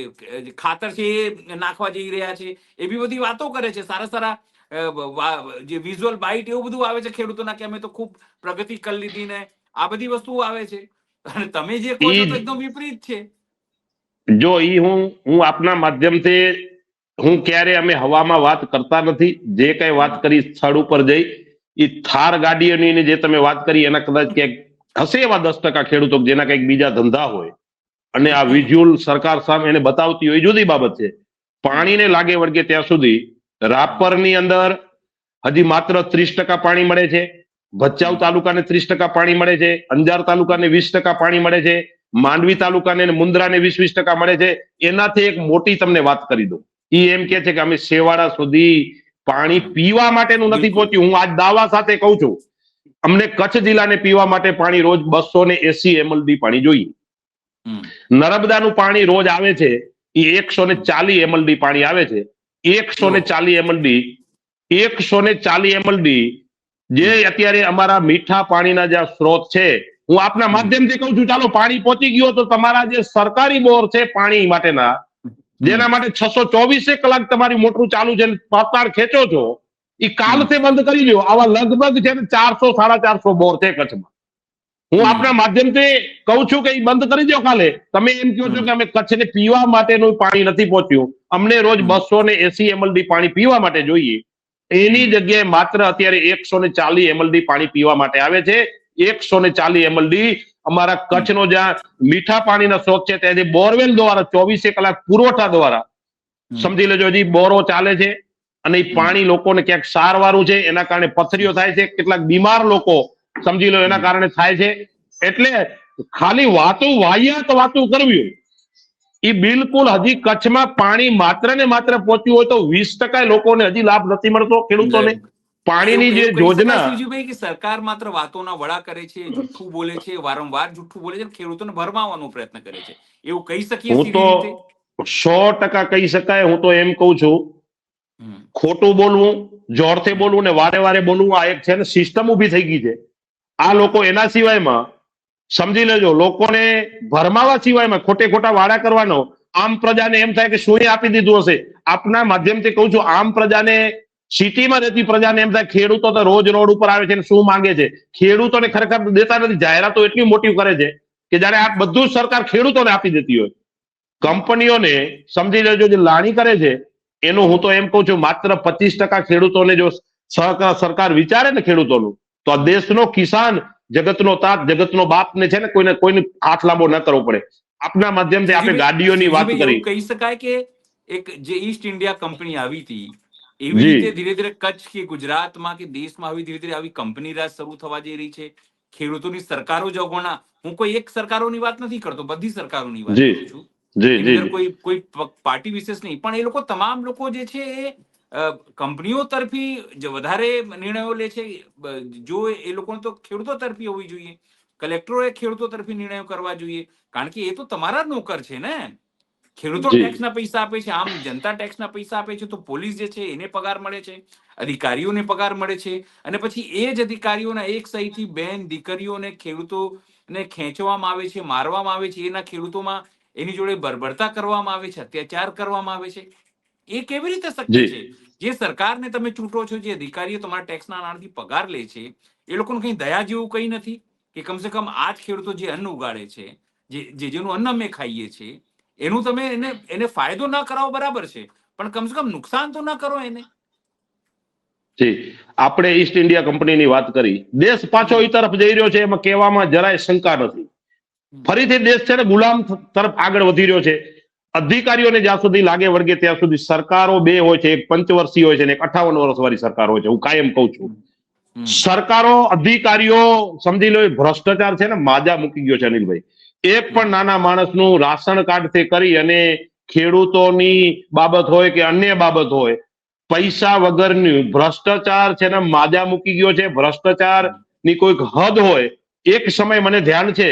ખાતર છે એ નાખવા જઈ રહ્યા છે. એવી બધી વાતો કરે છે. સારા સારા જે વિઝ્યુઅલ બાઇટ એવું બધું આવે છે ખેડૂતોના કે અમે તો ખૂબ પ્રગતિ કરી લીધી ને આ બધી વસ્તુઓ આવે છે, અને તમે જે કહો છો તો એકદમ વિપરીત છે. જો હું આપના માધ્યમથી હું ક્યારે અમે હવામાં વાત કરતા નથી. જે કઈ વાત કરી સ્થળ ઉપર જઈ એ થાર ગાડીઓની જે તમે વાત કરી એના કદાચ ક્યાંક હશે એવા 10% ખેડૂતો જેના કંઈક બીજા ધંધા હોય અને આ વિઝ્યુઅલ સરકાર સામે એને બતાવતી હોય, જુદી બાબત છે. પાણીને લાગે વળગે ત્યાં સુધી રાપરની અંદર હજી માત્ર 30% પાણી મળે છે. ભચાઉ તાલુકાને 30% પાણી મળે છે. અંજાર તાલુકાને 20% પાણી મળે છે. માંડવી તાલુકાને અને મુન્દ્રાને 20% મળે છે. એનાથી એક મોટી તમને વાત કરી દઉં. એ એમ કે છે કે અમે શેવાડા સુધી પાણી પીવા માટેનું નથી પહોંચ્યું. હું આજ દાવા સાથે કહું છું, અમને કચ્છ જિલ્લાને પીવા માટે પાણી રોજ 280 MLD પાણી જોઈએ. નર્મદાનું પાણી રોજ આવે છે એ 140 MLD પાણી આવે છે. 140 MLD જે અત્યારે અમારા મીઠા પાણીના જે સ્ત્રોત છે, હું આપના માધ્યમથી કહું છું, ચાલો પાણી પહોંચી ગયો તો તમારા જે સરકારી બોર છે પાણી માટેના, જેના માટે 624 કલાક તમારી મોટરું ચાલુ છે, પતાળ ખેંચો છો, એ કાલથી બંધ કરી લ્યો. આવા લગભગ છે ને 400-450 બોર છે કચ્છમાં. હું આપના માધ્યમથી કહું છું કે એ બંધ કરી દો કાલે. તમે એમ કહો છો કે અમે કચ્છને પીવા માટેનું પાણી નથી પહોંચ્યું, અમને રોજ 280 MLD પાણી પીવા માટે જોઈએ, એની જગ્યાએ માત્ર અત્યારે 140 MLD પાણી પીવા માટે આવે છે. 140 MLD અમારા કચ્છનો જ્યાં મીઠા પાણીના સ્ત્રોત છે ત્યાંથી બોરવેલ દ્વારા 24 કલાક પુરવઠા દ્વારા સમજી લેજો હજી બોરો ચાલે છે. અને એ પાણી લોકોને ક્યાંક સારવારું છે, એના કારણે પથરીઓ થાય છે, કેટલાક બીમાર લોકો સમજી લો એના કારણે થાય છે. એટલે ખાલી વાહિયાત વાતો કરવી, એ બિલકુલ હજી કચ્છમાં પાણી માત્ર ને માત્ર પહોંચ્યું હોય તો 20% લોકોને હજી લાભ નથી મળતો. ખેડૂતોને પાણીની જે યોજના, કે સરકાર માત્ર વાતોના વડા કરે છે, જૂઠું બોલે છે, વારંવાર જૂઠું બોલે છે, ખેડૂતોને ભરમાવવાનો પ્રયત્ન કરે છે, એવું કહી શકીએ? હું તો 100% કહી શકાય. હું તો એમ કહું છું, ખોટું બોલવું, જોરથી બોલવું ને વારે વારે બોલવું, આ એક છે ને સિસ્ટમ ઉભી થઈ ગઈ છે. આ લોકો એના સિવાયમાં સમજી લેજો, લોકોને ભરમાવા સિવાયમાં ખોટે ખોટા વાડા કરવાનો, આમ પ્રજાને એમ થાય કે શું આપી દીધું હશે. આપના માધ્યમથી કહું છું, આમ પ્રજાને, સિટીમાં રહેતી પ્રજાને એમ થાય ખેડૂતો તો રોજ રોડ ઉપર આવે છે ને શું માંગે છે. ખેડૂતોને ખરેખર દેતા નથી. જાહેરાતો એટલી મોટી કરે છે કે જયારે આ બધું જ સરકાર ખેડૂતોને આપી દેતી હોય. કંપનીઓને સમજી લેજો જે લાણી કરે છે એનું હું તો એમ કહું છું માત્ર 25% ખેડૂતોને જો સરકાર વિચારે ને ખેડૂતોનું, તો આ દેશનો કિસાન જગતનો તાત, જગતનો બાપ ને છે ને કોઈને હાથ લાંબો ન કરવો પડે. આપના માધ્યમથી આપણે ગાડીઓની વાત કરી, કહી શકાય કે એક જે ઈસ્ટ ઇન્ડિયા કંપની આવી હતી એવી રીતે ધીરે ધીરે કચ્છ કે ગુજરાતમાં કે દેશમાં આવી ધીરે ધીરે આવી કંપની રાજ શરૂ થવા જઈ રહી છે. ખેડૂતોની સરકારો જ અવગણના, હું કોઈ એક સરકારોની વાત નથી કરતો, બધી સરકારોની વાત કરું છું. કોઈ પાર્ટી વિશેષ નહીં, પણ એ લોકો તમામ લોકો જે છે એ કંપનીઓ તરફી વધારે નિર્ણયો લે છે. જો એ લોકોને તો ખેડૂતો તરફી હોવી જોઈએ, કલેક્ટરોએ ખેડૂતો તરફી નિર્ણયો કરવા જોઈએ, કારણ કે એ તો તમારા જ નોકર છે ને. ખેડૂતો ટેક્સના પૈસા આપે છે, આમ જનતા ટેક્સના પૈસા આપે છે, તો પોલીસ જે છે એને પગાર મળે છે, અધિકારીઓને પગાર મળે છે, અને પછી એ જ અધિકારીઓના એક સહીથી બેન દીકરીઓને ખેડૂતોને ખેંચવામાં આવે છે, મારવામાં આવે છે, એના ખેડૂતોમાં એની જોડે બર્બરતા કરવામાં આવે છે, અત્યાચાર કરવામાં આવે છે. એ કેવી રીતે શક્ય છે? જે સરકારને તમે ચૂંટો છો, જે અધિકારીઓ તમારા ટેક્સના નાણાંથી પગાર લે છે, એ લોકોને કઈ દયા જેવું કઈ નથી કે કમસે કમ આ જ ખેડૂતો જે અન્ન ઉગાડે છે, જેનું અન્ન અમે ખાઈએ છીએ, એનું તમે એને ફાયદો ના કરાવો બરાબર છે, પણ કમસે કમ નુકસાન તો ના કરો એને. આપણે ઈસ્ટ ઇન્ડિયા કંપનીની વાત કરી, દેશ પાછો એ તરફ જઈ રહ્યો છે, એમાં કહેવામાં જરાય શંકા નથી. ફરીથી દેશ છે ને ગુલામ તરફ આગળ વધી રહ્યો છે. અધિકારીઓને જ્યાં સુધી લાગે વળગે ત્યાં સુધી સરકારો બે હોય છે, એક 5 વર્ષીય હોય છે ને એક 58 વર્ષ વાળી સરકાર હોય છે. હું કાયમ કહું છું, સરકારો, અધિકારીઓ સમજી લો ભ્રષ્ટાચાર છે ને માજા મૂકી ગયો છે અનિલભાઈ. એક પણ નાના માણસનું રાશન કાર્ડ થી કરી અને ખેડૂતોની બાબત હોય કે અન્ય બાબત હોય, પૈસા વગરની ભ્રષ્ટાચાર છે ને માજા મૂકી ગયો છે. ભ્રષ્ટાચાર ની કોઈક હદ હોય. એક સમય મને ધ્યાન છે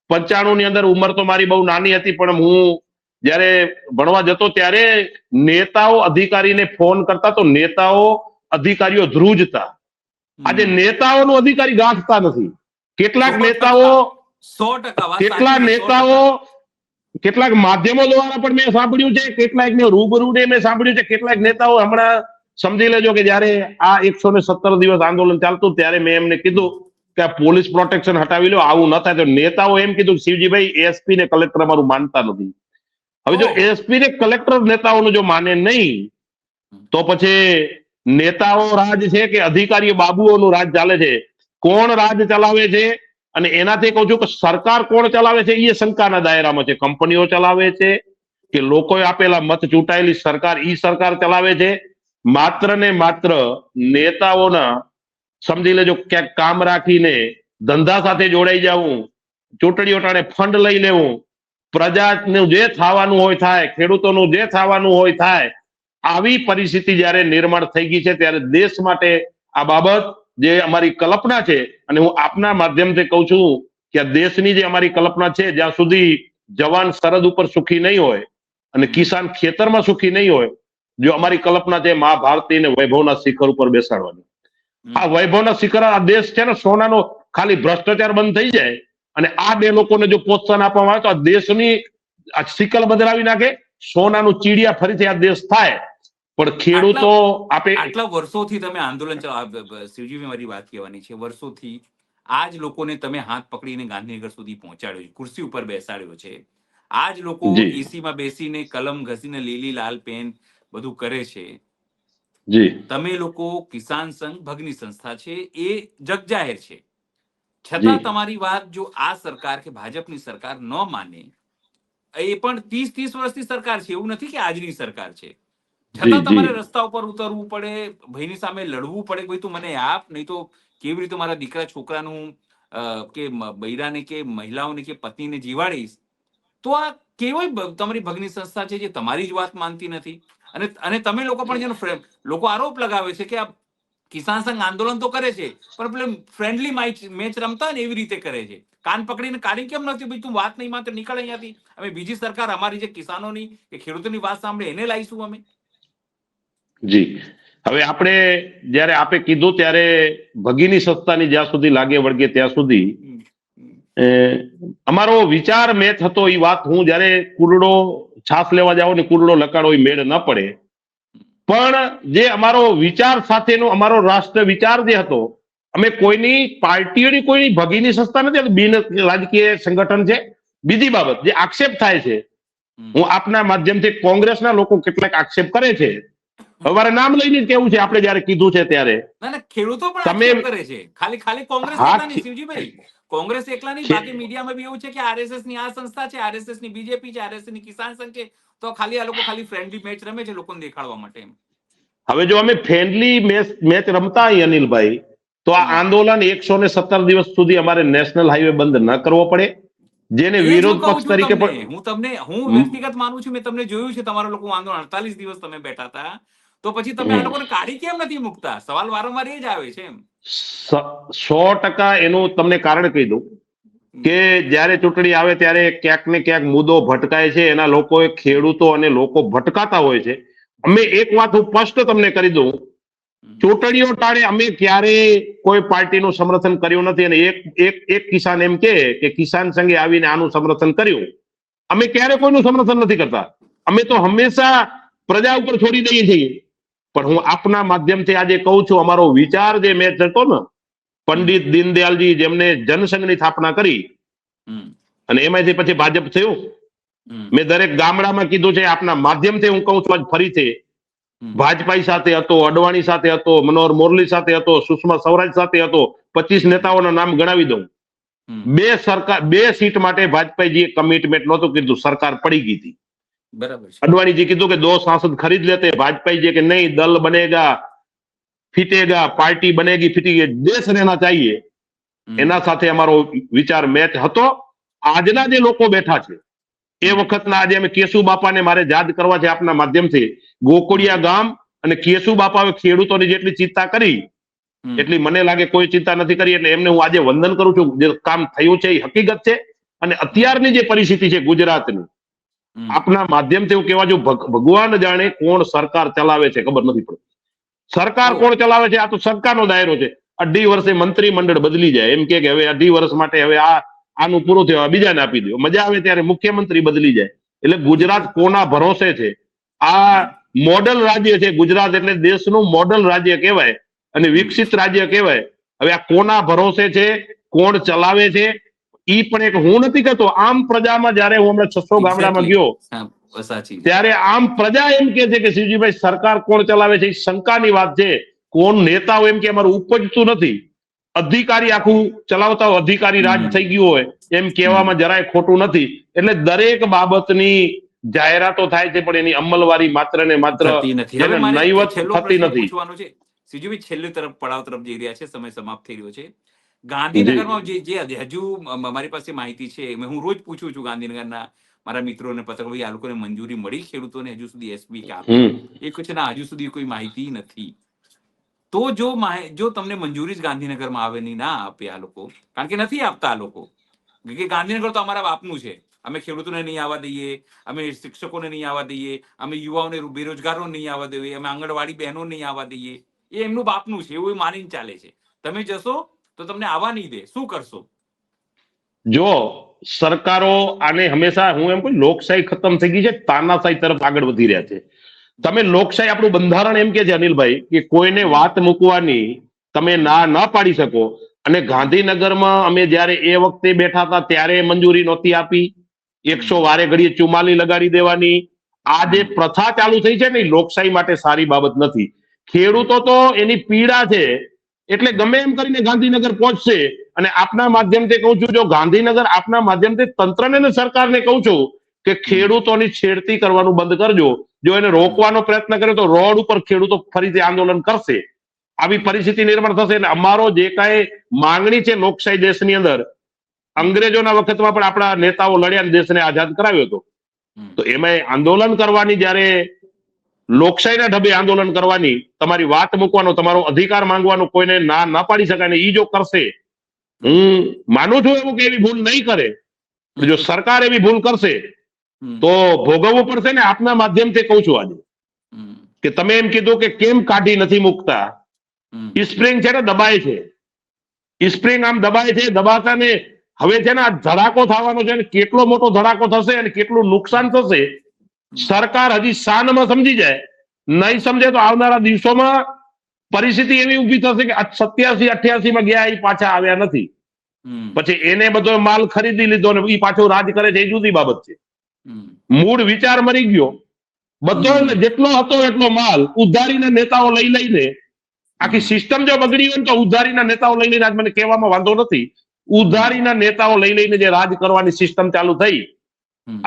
95 ની અંદર, ઉંમર તો મારી બહુ નાની હતી, પણ હું જયારે ભણવા જતો ત્યારે નેતાઓ અધિકારીને ફોન કરતા તો નેતાઓ અધિકારીઓ ધ્રુજતા. આજે નેતાઓનો અધિકારી ગાંઠતા નથી. કેટલાક માધ્યમો દ્વારા પણ મેં સાંભળ્યું છે, કેટલાક રૂબરૂ મેં સાંભળ્યું છે, કેટલાક નેતાઓ હમણાં સમજી લેજો કે જયારે આ 117 દિવસ આંદોલન ચાલતું ત્યારે મેં એમને કીધું કે આ પોલીસ પ્રોટેક્શન હટાવી લો, આવું ન થાય. તો નેતાઓ એમ કીધું કે શિવજીભાઈ એસપી ને કલેક્ટર અમારું માનતા નથી. હવે જો એસપી ને કલેક્ટર નેતાઓનું જો માને નહીં તો પછી નેતાઓ રાજ છે કે અધિકારીઓ બાબુઓનું રાજ ચાલે છે? કોણ રાજ ચલાવે છે? અને એનાથી કહું છું કે સરકાર કોણ ચલાવે છે એ શંકાના દાયરામાં છે. કંપનીઓ ચલાવે છે કે લોકોએ આપેલા મત ચૂંટાયેલી સરકાર ઈ સરકાર ચલાવે છે? માત્ર ને માત્ર નેતાઓના સમજી લેજો ક્યાંક કામ રાખીને ધંધા સાથે જોડાઈ જવું, ચૂંટણીઓ ટાણે ફંડ લઈ લેવું, પ્રજાનું જે થવાનું હોય થાય, ખેડૂતોનું જે થવાનું હોય થાય, આવી પરિસ્થિતિ જયારે નિર્માણ થઈ ગઈ છે ત્યારે દેશ માટે આ બાબત જે અમારી કલ્પના છે, અને હું આપના માધ્યમથી કહું છું કે આ દેશની જે અમારી કલ્પના છે, જ્યાં સુધી જવાન સરહદ ઉપર સુખી નહીં હોય અને કિસાન ખેતરમાં સુખી નહીં હોય, જો અમારી કલ્પના છે મા ભારતીને વૈભવના શિખર ઉપર બેસાડવાની. આ વૈભવના શિખર, આ દેશ છે ને સોનાનો, ખાલી ભ્રષ્ટાચાર બંધ થઈ જાય અને આ બે લોકોને જો પ્રોત્સાહન આપવામાં આવે તો આ દેશની આ શિકલ બદલાવી નાખે, સોનાનું ચીડિયા ફરીથી આ દેશ થાય. પણ ખેડૂતો આપે આટલા વર્ષોથી તમે આંદોલન શિવજી, મારી વાત કહેવાની છે, વર્ષોથી આ જ લોકોને તમે હાથ પકડીને ગાંધીનગર સુધી પહોંચાડ્યો છે, ખુરશી ઉપર બેસાડ્યો છે. આ જ લોકો એસીમાં બેસીને કલમ ઘસીને લીલી લાલ પેન બધું કરે છે. જી, તમે લોકો કિસાન સંઘ ભગની સંસ્થા છે, એ જગજાહેર છે. છતાં તમારી વાત જો આ સરકાર કે ભાજપની સરકાર ન માને, એ પણ 30 વર્ષની સરકાર છે, એવું નથી કે આજની સરકાર છે, છતાં તમારે રસ્તા ઉપર ઉતરવું પડે, ભાઈની સામે લડવું પડે, ભાઈ તું મને આપ, નહીં તો કેવી રીતે મારા દીકરા છોકરાનું કે બૈરાને કે મહિલાઓને કે પત્નીને જીવાડીશ. તો આ કેવી તમારી ભગની સંસ્થા છે જે તમારી જ વાત માનતી નથી? અને તમે લોકો પણ જેનો લોકો આરોપ લગાવે છે કે આ કિસાન સંઘ આંદોલન તો કરે છે પણ પેલું ફ્રેન્ડલી મેચ રમતા ને એવી રીતે કરે છે. કાન પકડીને કાઢી કેમ નથી? ભાઈ તું વાત નહીં માત્ર નીકળ અહીંયાથી, અમે બીજી સરકાર અમારી જે કિસાનોની કે ખેડૂતોની વાત સાંભળે એને લાવીશું અમે. જી, હવે આપણે જયારે આપે કીધું ત્યારે ભગીની સંસ્થાની જ્યાં સુધી લાગે વળગે ત્યાં સુધી અમારો વિચાર મેચ હતો. એ વાત હું જયારે કુરડો છાસ લેવા જાવ ને કુરડો લકાડો એ મેળ ન પડે, પણ જે અમારો વિચાર સાથેનો અમારો રાષ્ટ્ર વિચાર જે હતો, અમે કોઈની પાર્ટીઓની કોઈની ભગીની સંસ્થા નથી, બિન રાજકીય સંગઠન છે. બીજી બાબત જે આક્ષેપ થાય છે, હું આપના માધ્યમથી કોંગ્રેસના લોકો કેટલાક આક્ષેપ કરે છે, અમારે નામ લઈને કેવું છે, આપણે જયારે કીધું છે ત્યારે ખેડૂતો પણ આક્ષેપ કરે છે. ખાલી કોંગ્રેસ એકલાની, શિવજીભાઈ, કોંગ્રેસ એકલાની, બાકી મીડિયામાં બી એવું છે કે આરએસએસ ની આ સંસ્થા છે, આરએસએસ ની બીજેપી છે, આરએસએસ ની કિસાન સંઘ છે, તો ખાલી આ લોકો ખાલી ફ્રેન્ડલી મેચ રમે છે લોકોને દેખાડવા માટે. હવે જો અમે ફ્રેન્ડલી મેચ રમતા હોય અનિલભાઈ, તો આ આંદોલન 117 દિવસ સુધી અમારે નેશનલ હાઈવે બંધ ન કરવો પડે, જેને વિરોધ પક્ષ તરીકે પણ હું વ્યક્તિગત માનું છું. મેં તમને જોયું છે તમારા લોકો આંદોલન 48 દિવસ તમે બેઠા હતા, તો પછી તમે આ લોકોને કાઢી કેમ નથી મૂકતા? સવાલ વારંવાર એ જ આવે છે. 100% એનું તમને કારણ કહી દઉં કે જયારે ચૂંટણી આવે ત્યારે ક્યાંક ને ક્યાંક મુદ્દો ભટકાય છે, એના લોકો ખેડૂતો અને લોકો ભટકાતા હોય છે. અમે એક વાત હું સ્પષ્ટ તમને કરી દઉં, ચૂંટણીઓ ટાળે અમે ક્યારે કોઈ પાર્ટીનું સમર્થન કર્યું નથી. અને એક કિસાન એમ કે કિસાન સંઘે આવીને આનું સમર્થન કર્યું, અમે ક્યારે કોઈનું સમર્થન નથી કરતા. અમે તો હંમેશા પ્રજા ઉપર છોડી દઈએ છીએ. પણ હું આપના માધ્યમથી આજે કહું છું, અમારો વિચાર જે મેચ હતો ને, પંડિત દીનદયાલજી જેમને જનસંઘની સ્થાપના કરી અને એમાંથી પછી ભાજપ થયું, મેં દરેક ગામડામાં કીધું છે, આપના માધ્યમથી હું કહું છું આજ ફરીથી, ભાજપાઈ સાથે હતો, અડવાણી સાથે હતો, મનોહર મોરલી સાથે હતો, સુષ્મા સ્વરાજ સાથે હતો, 25 નેતાઓના નામ ગણાવી દઉં. બે સીટ માટે ભાજપાઈજીએ કમિટમેન્ટ નહોતું કીધું, સરકાર પડી ગઈ હતી. બરાબર. અડવાણીજી કીધું કે 2 सांसद खरीद लेते, भाजपाई કે નહીં, दल बनेगा फीटेगा, पार्टी बनेगी फीटेगी, देश रहना चाहिए. એના સાથે અમારો વિચાર મેચ હતો. આજના જે લોકો બેઠા છે એ વખતના, આજે અમે કેશુ બાપાને મારે યાદ કરવા છે આપના માધ્યમથી, ગોકુળિયા ગામ અને કેશુ બાપાએ ખેડૂતોની જેટલી ચિંતા કરી એટલી મને લાગે કોઈ ચિંતા નથી કરી. એટલે એમને હું આજે વંદન કરું છું. જે કામ થયું છે એ હકીકત છે. અને અત્યારની જે પરિસ્થિતિ છે ગુજરાતની, આપના માધ્યમથી હું કહેવા છું, ભગવાન જાણે કોણ સરકાર ચલાવે છે ખબર નથી પડતી. સરકાર કોણ ચલાવે છે? આ તો સરકારનો દાયરો છે. 2.5 વર્ષે મંત્રીમંડળ બદલી જાય, એમ કે હવે 2.5 વર્ષ માટે હવે આનું પૂરું થયું, બીજાને આપી દો. મજા આવે ત્યારે મુખ્યમંત્રી બદલી જાય. એટલે ગુજરાત કોના ભરોસે છે? આ મોડલ રાજ્ય છે ગુજરાત, એટલે દેશનું મોડલ રાજ્ય કહેવાય અને વિકસિત રાજ્ય કહેવાય. હવે આ કોના ભરોસે છે, કોણ ચલાવે છે, ઈ પણ એક, હું નથી કહેતો, આમ પ્રજામાં જયારે હું હમણાં 600 ગામડામાં ગયો સાચી ત્યારે આમ પ્રજા એમ કે છે કે શિવજીભાઈ સરકાર કોણ ચલાવે છે એ શંકાની વાત છે. કોણ નેતાઓ એમ કે અમારું ઉપજતું નથી, અધિકારી આખું ચલાવતા હોય, અધિકારી રાજ થઈ ગયું હોય એમ કહેવામાં જરાય ખોટું નથી. એટલે દરેક બાબતની જાહેરાતો થાય છે પણ એની અમલવારી માત્ર ને માત્ર નથી. નહીવત થતી નથી. સીજીભાઈ છેલ્લી તરફ પડાવ તરફ જઈ રહ્યા છે, સમય સમાપ્ત થઈ રહ્યો છે. ગાંધીનગરમાં જે હજુ મારી પાસે માહિતી છે, હું રોજ પૂછું છું ગાંધીનગરના મારા મિત્રોને, પત્રકાર, આ લોકોને મંજૂરી મળી ખેડૂતોને હજુ સુધી એસપી કે આપી? એ કહે છે ના, હજુ સુધી કોઈ માહિતી નથી. તો જો તમને મંજૂરી જ ગાંધીનગરમાં આવે નહીં, ના આપે આ લોકો, કારણ કે નથી આપતા આ લોકો, કે ગાંધીનગર તો અમારા બાપનું છે, અમે ખેડૂતોને નહીં આવવા દઈએ, અમે શિક્ષકોને નહીં આવવા દઈએ, અમે યુવાઓને બેરોજગારોને નહીં આવવા દઈએ, અમે આંગણવાડી બહેનો નહીં આવવા દઈએ, એ એમનું બાપનું છે એવું માનીને ચાલે છે. તમે જશો તો તમને આવવા નહીં દે, શું કરશો? જો સરકારો આને હંમેશા, હું એમ કહું, લોકશાહી ખતમ થઈ ગઈ છે, તાનાશાહી તરફ આગળ વધી રહ્યા છે. તમે લોકશાહી, આપણું બંધારણ એમ કે છે અનિલભાઈ કે કોઈને વાત મૂકવાની તમે ના ન પાડી શકો. અને ગાંધીનગરમાં અમે જયારે એ વખતે બેઠા હતા ત્યારે મંજૂરી નહોતી આપી, 100 વારે ઘડીએ 44 લગાડી દેવાની. આ જે પ્રથા ચાલુ થઈ છે ને, લોકશાહી માટે સારી બાબત નથી. ખેડૂતો તો એની પીડા છે એટલે ગમે એમ કરીને ગાંધીનગર પહોંચશે. અને આપના માધ્યમથી કહું છું, જો ગાંધીનગર આપના માધ્યમથી તંત્રને અને સરકારને કહું છું કે ખેડૂતોની છેડતી કરવાનું બંધ કરજો. જો એને રોકવાનો પ્રયત્ન કરે તો રોડ ઉપર ખેડૂતો ફરીથી આંદોલન કરશે. આવી પરિસ્થિતિ નિર્માણ થશે. એટલે અમારો જે કાંઈ માંગણી છે લોકશાહી દેશની અંદર, અંગ્રેજોના વખતમાં પણ આપણા નેતાઓ લડ્યા અને દેશને આઝાદ કરાવ્યો હતો. તો એમાં આંદોલન કરવાની, જયારે લોકશાહીના ઢબે આંદોલન કરવાની, તમારી વાત મૂકવાનો, તમારો અધિકાર માંગવાનો કોઈને ના પાડી શકાય ને, ઈ જો કરશે, હું માનું છું એવું કે એવી ભૂલ નહીં કરે. જો સરકાર એવી ભૂલ કરશે તો ભોગવવું પડશે ને. આપના માધ્યમથી કહું છું આજે કે તમે એમ કીધું કે કેમ કાઢી નથી મૂકતા, સ્પ્રિંગ છે ને દબાય છે, સ્પ્રિંગ આમ દબાય છે, દબાતા ને હવે છે ને આ ધડાકો થવાનો છે, કેટલો મોટો ધડાકો થશે અને કેટલું નુકસાન થશે સરકાર હજી શાનમાં સમજી જાય. નહીં સમજે તો આવનારા દિવસોમાં પરિસ્થિતિ એવી ઉભી થશે કે 87-88 માં ગયા, એ પાછા આવ્યા નથી. પછી એને બધો માલ ખરીદી લીધો ને એ પાછો રાજ કરે છે, એ જુદી બાબત છે. મૂળ વિચાર મરી ગયો. બધો જેટલો હતો એટલો માલ ઉધારીના નેતાઓ લઈ લઈને, આખી સિસ્ટમ જો બગડી હોય તો ઉધારીના નેતાઓ લઈ લઈને, આજ મને કહેવામાં વાંધો નથી, ઉધારીના નેતાઓ લઈ લઈને જે રાજ કરવાની સિસ્ટમ ચાલુ થઈ,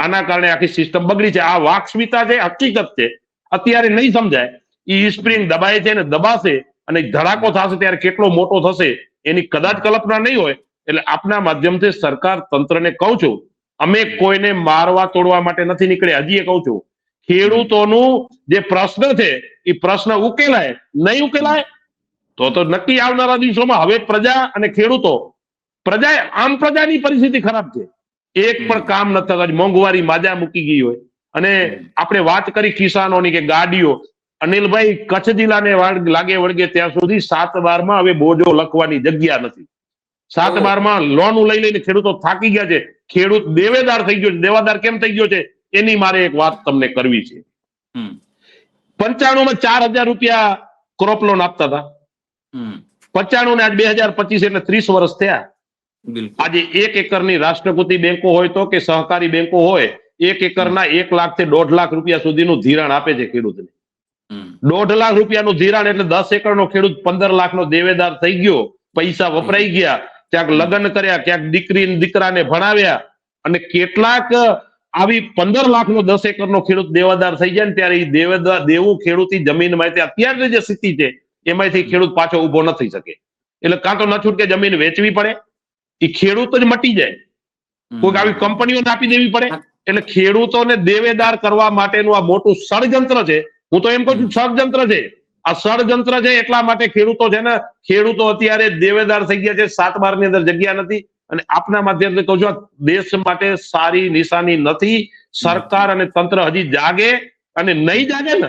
આના કારણે આખી સિસ્ટમ બગડી છે. આ વાકસ્મિતા છે, હકીકત છે. અત્યારે નહીં સમજાય. ઈ સ્પ્રિંગ દબાય છે ને દબાશે અને ધડાકો થશે ત્યારે કેટલો મોટો થશે એની કદાચ કલ્પના નહીં હોય. એટલે આપના માધ્યમથી સરકાર તંત્રને કહું છું, અમે કોઈને મારવા તોડવા માટે નથી નીકળ્યા. હજી એ કહું છું, ખેડૂતોનું જે પ્રશ્ન છે એ પ્રશ્ન ઉકેલાય. નહીં ઉકેલાય તો નક્કી આવનારા દિવસોમાં હવે પ્રજા અને ખેડૂતો, આમ પ્રજાની પરિસ્થિતિ ખરાબ છે. એક પણ કામ નથી થતા, મોંઘવારી માજા મૂકી ગઈ હોય. અને આપણે વાત કરી કિસાનોની કે ગાડીઓ, અનિલભાઈ, કચ્છ જિલ્લાને લાગે વળગે ત્યાં સુધી 7/12 હવે બોજો લખવાની જગ્યા નથી. 7/12 લોન લઈ લઈને ખેડૂતો થાકી ગયા છે. ખેડૂત દેવેદાર થઈ ગયો છે. દેવાદાર કેમ થઈ ગયો છે એની મારે એક વાત તમને કરવી છે. 95 માં 4,000 રૂપિયા ક્રોપ લોન આપતા હતા. 95 ને આજ 2025 એટલે 30 વર્ષ થયા. આજે 1 એકરની રાષ્ટ્રકૃતિ બેંકો હોય તો કે સહકારી બેંકો હોય, 1 એકરના 1 લાખ થી 1.5 લાખ રૂપિયા સુધીનું ધિરાણ આપે છે ખેડૂતને. 1.5 લાખ રૂપિયાનું ધિરાણ એટલે 10 એકરનો ખેડૂત 15 લાખનો દેવેદાર થઈ ગયો. પૈસા વપરાઈ ગયા, ક્યાંક લગ્ન કર્યા, ક્યાંક દીકરાને ભણાવ્યા, અને કેટલાક આવી 15 લાખનો 10 એકરનો ખેડૂત દેવાદાર થઈ જાય ને ત્યારે એ દેવું ખેડૂતી જમીનમાં અત્યારે જે સ્થિતિ છે એમાંથી ખેડૂત પાછો ઉભો ન થઈ શકે. એટલે કાં તો ન છૂટકે જમીન વેચવી પડે, એ ખેડૂત જ મટી જાય, કોઈક આવી કંપનીઓને આપી દેવી પડે. એટલે ખેડૂતોને દેવેદાર કરવા માટેનું આ મોટું ષડયંત્ર છે. હું તો એમ કહું છું ષડયંત્ર છે. આ ષડયંત્ર છે એટલા માટે ખેડૂતો છે ને, ખેડૂતો અત્યારે દેવેદાર થઈ ગયા છે. 7/12 ની અંદર જગ્યા નથી. અને આપના માધ્યમથી કહું છું, દેશ માટે સારી નિશાની નથી. સરકાર અને તંત્ર હજી જાગે, અને નહીં જાગે ને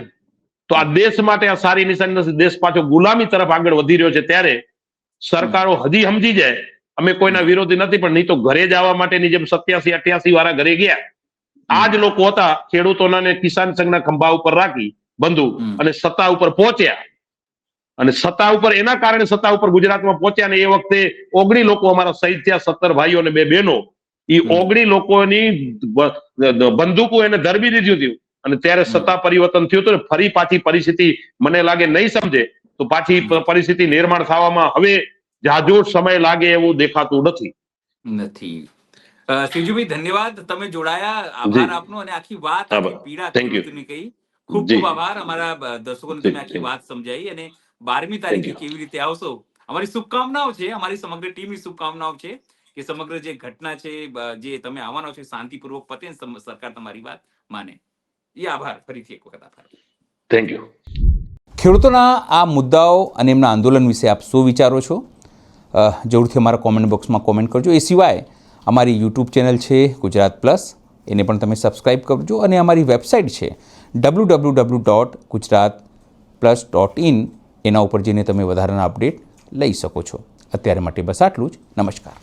તો આ દેશ માટે આ સારી નિશાની નથી. દેશ પાછો ગુલામી તરફ આગળ વધી રહ્યો છે. ત્યારે સરકારો હજી સમજી જાય. અમે કોઈના વિરોધી નથી, પણ નહીં તો ઘરે જવા માટેની જેમ 87-88 વાળા ઘરે ગયા, આ જ લોકો હતા ખેડૂતોના ને કિસાન સંઘના ખંભા ઉપર રાખી બંધુ અને સત્તા ઉપર પહોંચ્યા. અને સત્તા ઉપર એના કારણે સત્તા ઉપર ગુજરાતમાં પહોંચ્યા ને એ વખતે 19 લોકો અમારા શહીદ થયા, 17 ભાઈઓ અને 2 બહેનો. એ 19 લોકોની બંદૂકો એને ધરબી દીધી હતી. અને ત્યારે સત્તા પરિવર્તન થયું હતું. ફરી પાછી પરિસ્થિતિ મને લાગે નહીં સમજે તો પાછી પરિસ્થિતિ નિર્માણ થવામાં હવે જાજો સમય લાગે એવું દેખાતું નથી. શિવજીભાઈ ધન્યવાદ, તમે જોડાયા, આભાર આપનો. અને આખી વાત, આખી પીડા ખેડૂતોની કહી, ખૂબ ખૂબ આભાર. અમારા દર્શકોને તમે આખી વાત સમજાવી. અને 12મી તારીખે કેવી રીતે આવશો, અમારી શુભકામનાઓ છે, અમારી સમગ્ર ટીમની શુભકામનાઓ છે કે સમગ્ર જે ઘટના છે, જે તમે આવવાનો છે, શાંતિપૂર્વક પતે, સરકાર તમારી વાત માને. એ આભાર, ફરીથી એક વખત આભાર. Thank you. ખેડૂતોના આ મુદ્દાઓ અને એમના આંદોલન વિશે આપ શું વિચારો છો? જરૂરથી અમારા કોમેન્ટ બોક્સમાં કોમેન્ટ કરજો. એ સિવાય અમારી યુટ્યુબ ચેનલ છે ગુજરાત પ્લસ, એને પણ તમે સબસ્ક્રાઈબ કરજો. અને અમારી વેબસાઇટ છે www.gujaratplus.in, એના ઉપર જઈને તમે વધારાના અપડેટ લઈ શકો છો. અત્યારે માટે બસ આટલું જ. નમસ્કાર.